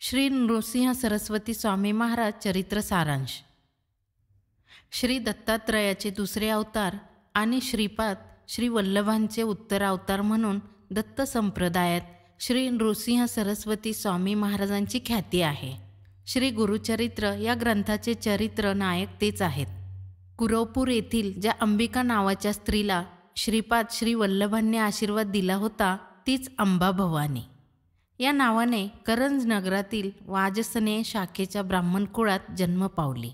श्री नृसिंह सरस्वती स्वामी महाराज चरित्र सारांश. श्री दत्तात्रयाचे दुसरे अवतार आणि श्रीपाद श्री वल्लभांचे उत्तरावतार म्हणून दत्त संप्रदायात श्री नृसिंह सरस्वती स्वामी महाराजांची ख्याती आहे. श्री गुरुचरित्र या ग्रंथाचे चरित्र नायक तेच आहेत. कुरवपूर येथील ज्या अंबिका नावाच्या स्त्रीला श्रीपाद श्री वल्लभांनी आशीर्वाद दिला होता तीच अंबा भवानी या नावाने करंज नगरातील वाजसनेय शाखेच्या ब्राह्मण कुळात जन्म पावली.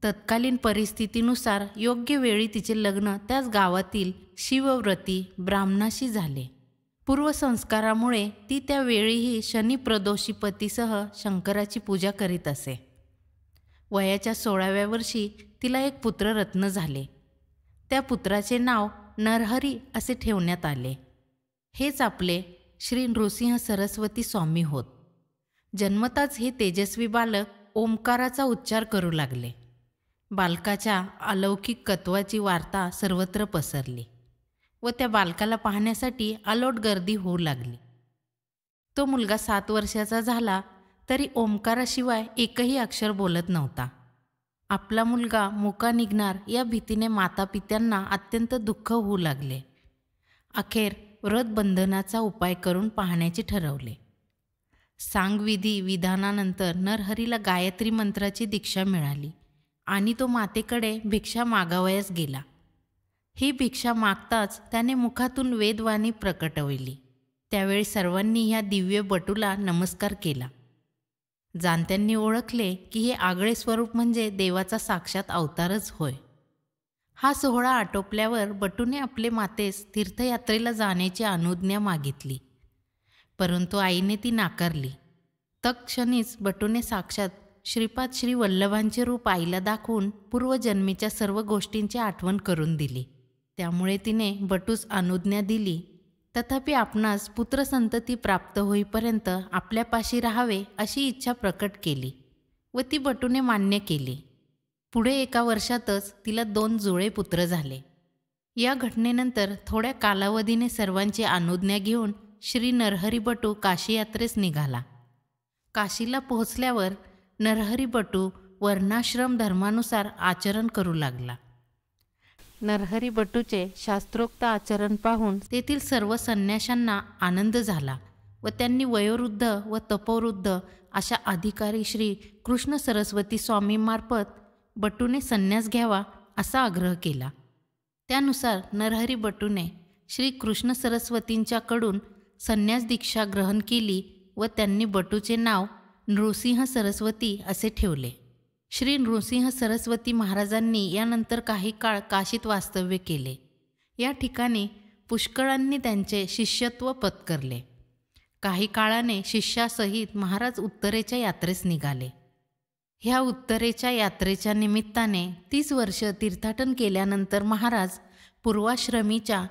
तत्कालीन परिस्थितीनुसार योग्य वेळी तिचे लग्न त्याच गावातील शिवव्रती ब्राह्मणाशी झाले. पूर्वसंस्कारामुळे ती त्यावेळीही शनी प्रदोषी पतीसह शंकराची पूजा करीत असे. वयाच्या 16व्या वर्षी तिला एक पुत्ररत्न झाले. त्या पुत्राचे नाव नरहरी असे ठेवण्यात आले. हेच आपले श्री नृसिंह सरस्वती स्वामी होत. जन्मताच हे तेजस्वी बालक ओंकाराचा उच्चार करू लागले. बालकाच्या अलौकिक कत्वाची वार्ता सर्वत्र पसरली व त्या बालकाला पाहण्यासाठी अलोट गर्दी होऊ लागली. तो मुलगा 7 वर्षाचा झाला तरी ओंकाराशिवाय एकही अक्षर बोलत नव्हता. आपला मुलगा मुका निघणार या भीतीने मातापित्यांना अत्यंत दुःख होऊ लागले. अखेर व्रतबंधनाचा उपाय करून पाहण्याचे ठरवले. सांगविधी विधानानंतर नरहरीला गायत्री मंत्राची दीक्षा मिळाली आणि तो मातेकडे भिक्षा मागावयास गेला. ही भिक्षा मागताच त्याने मुखातून वेदवाणी प्रकटवली. त्यावेळी सर्वांनी ह्या दिव्य बटूला नमस्कार केला. जाणत्यांनी ओळखले की हे आगळे स्वरूप म्हणजे देवाचा साक्षात अवतारच होय. हा सोहळा आटोपल्यावर बटूने आपले मातेस तीर्थयात्रेला जाण्याची अनुज्ञा मागितली, परंतु आईने ती नाकारली. तत्क्षणीच बटूने साक्षात श्रीपाद श्री वल्लभांचे रूप आईला दाखवून पूर्वजन्मीच्या सर्व गोष्टींची आठवण करून दिली. त्यामुळे तिने बटूस अनुज्ञा दिली, तथापि आपणास पुत्रसंतती प्राप्त होईपर्यंत आपल्यापाशी राहावे अशी इच्छा प्रकट केली व ती बटूने मान्य केली. पुढे 1 वर्षातच तिला 2 जुळे पुत्र झाले. या घटनेनंतर थोड्या कालावधीने सर्वांची अनुज्ञा घेऊन श्री नरहरी बटू काशी यात्रेस निघाला. काशीला पोहोचल्यावर नरहरी बटू वर्णाश्रम धर्मानुसार आचरण करू लागला. नरहरी बटूचे शास्त्रोक्त आचरण पाहून तेथील सर्व संन्याशांना आनंद झाला व त्यांनी वयोवृद्ध व तपोवृद्ध अशा अधिकारी श्री कृष्ण सरस्वती स्वामींमार्फत बटूने संन्यास घ्यावा असा आग्रह केला. त्यानुसार नरहरी बटूने श्री कृष्ण सरस्वतींच्याकडून संन्यास दीक्षा ग्रहण केली व त्यांनी बटूचे नाव नृसिंह सरस्वती असे ठेवले. श्री नृसिंह सरस्वती महाराजांनी यानंतर काही काळ काशीत वास्तव्य केले. या ठिकाणी पुष्कळांनी त्यांचे शिष्यत्व पत्करले. काही काळाने शिष्यासहित महाराज उत्तरेच्या यात्रेस निघाले. ह्या उत्तरेच्या यात्रेच्या निमित्ताने 30 वर्ष तीर्थाटन केल्यानंतर महाराज पूर्वाश्रमीच्या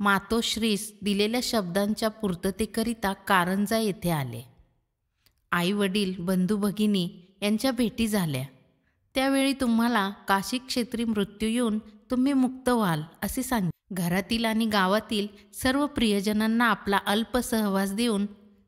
मातोश्रीस दिलेल्या शब्दांच्या पूर्ततेकरिता कारंजा येथे आले. आई वडील बंधू भगिनी यांच्या भेटी झाल्या. त्यावेळी तुम्हाला काशी क्षेत्री मृत्यू येऊन तुम्ही मुक्त व्हाल असे सांगितले. घरातील आणि गावातील सर्व प्रियजनांना आपला अल्प सहवास देऊन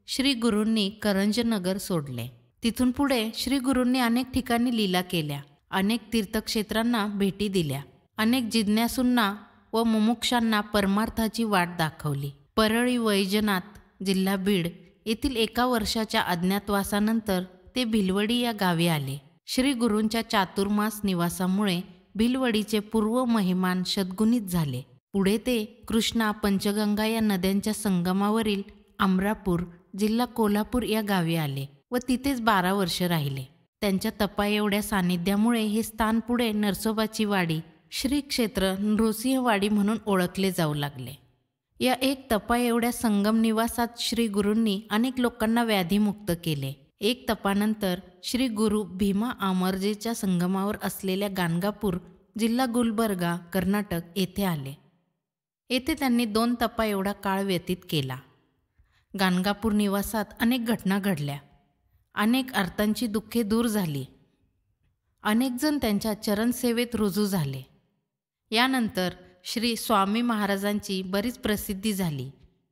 श्री गुरूंनी करंजनगर सोडले. तिथून पुढे श्री गुरूंनी अनेक ठिकाणी लीला केल्या, अनेक तीर्थक्षेत्रांना भेटी दिल्या, अनेक जिज्ञासूंना व मुमुक्षांना परमार्थाची वाट दाखवली. परळी वैजनाथ जिल्हा बीड येथील 1 वर्षाच्या अज्ञातवासानंतर ते भिलवडी या गावी आले. श्री गुरूंच्या चातुर्मास निवासामुळे भिलवडीचे पूर्व महिमान शतगुणित झाले. पुढे ते कृष्णा पंचगंगा या नद्यांच्या संगमावरील अमरापूर जिल्हा कोल्हापूर या गावी आले व तिथेच 12 वर्ष राहिले. त्यांच्या तपा एवढ्या सानिध्यामुळे हे स्थान पुढे नरसोबाची वाडी श्री क्षेत्र नृसिंहवाडी म्हणून ओळखले जाऊ लागले. या एक तपा एवढ्या संगम निवासात श्री गुरूंनी अनेक लोकांना व्याधीमुक्त केले. एक तपानंतर श्री गुरु भीमा अमरजेच्या संगमावर असलेल्या गाणगापूर जिल्हा गुलबर्गा कर्नाटक येथे आले. येथे त्यांनी 2 तपा एवढा काळ व्यतीत केला. गाणगापूर निवासात अनेक घटना घडल्या. अनेक अर्थांची दुःखे दूर झाली. अनेक जण त्यांच्या चरणसेवेत रुजू झाले. यानंतर श्री स्वामी महाराजांची बरीच प्रसिद्धी झाली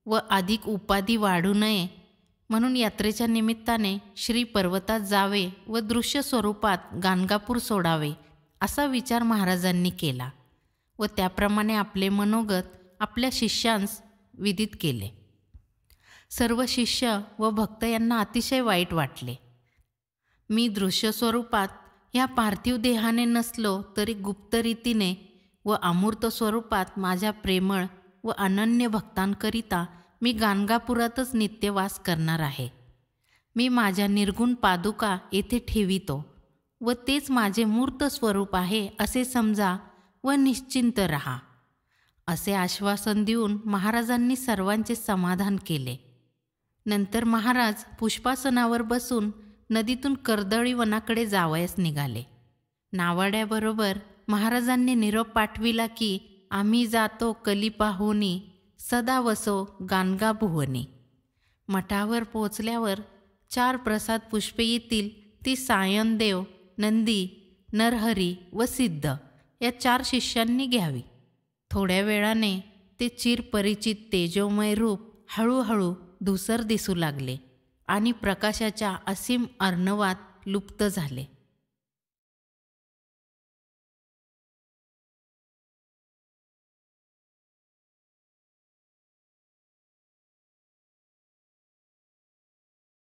व अधिक उपाधी वाढू नये म्हणून यात्रेच्या निमित्ताने श्री पर्वतात जावे व दृश्य स्वरूपात गाणगापूर सोडावे असा विचार महाराजांनी केला व त्याप्रमाणे आपले मनोगत आपल्या शिष्यांस विदित केले. सर्व शिष्य व भक्त यांना अतिशय वाईट वाटले. मी दृश्य स्वरूपात ह्या पार्थिव देहाने नसलो तरी गुप्त रीतीने व अमूर्त स्वरूपात माझ्या प्रेमळ व अनन्य भक्तांकरिता मी गाणगापुरातच नित्यवास करणार आहे. मी माझ्या निर्गुण पादुका येथे ठेवितो व तेच माझे मूर्त स्वरूप आहे असे समजा व निश्चिंत रहा, असे आश्वासन देऊन महाराजांनी सर्वांचे समाधान केले. नंतर महाराज पुष्पासनावर बसून नदीतून कर्दळी वनाकडे जावयास निघाले. नावाड्याबरोबर महाराजांनी निरोप पाठविला की आम्ही जातो कली पाहुनी, सदा वसो गाणगा भुवनी. मठावर पोचल्यावर 4 प्रसाद पुष्पे येतील ती सायनदेव, नंदी, नरहरी व सिद्ध या 4 शिष्यांनी घ्यावी. थोड्या वेळाने ते चिरपरिचित तेजोमय रूप हळूहळू धुसर दिसू लागले आणि प्रकाशाच्या असीम अर्णवात लुप्त झाले.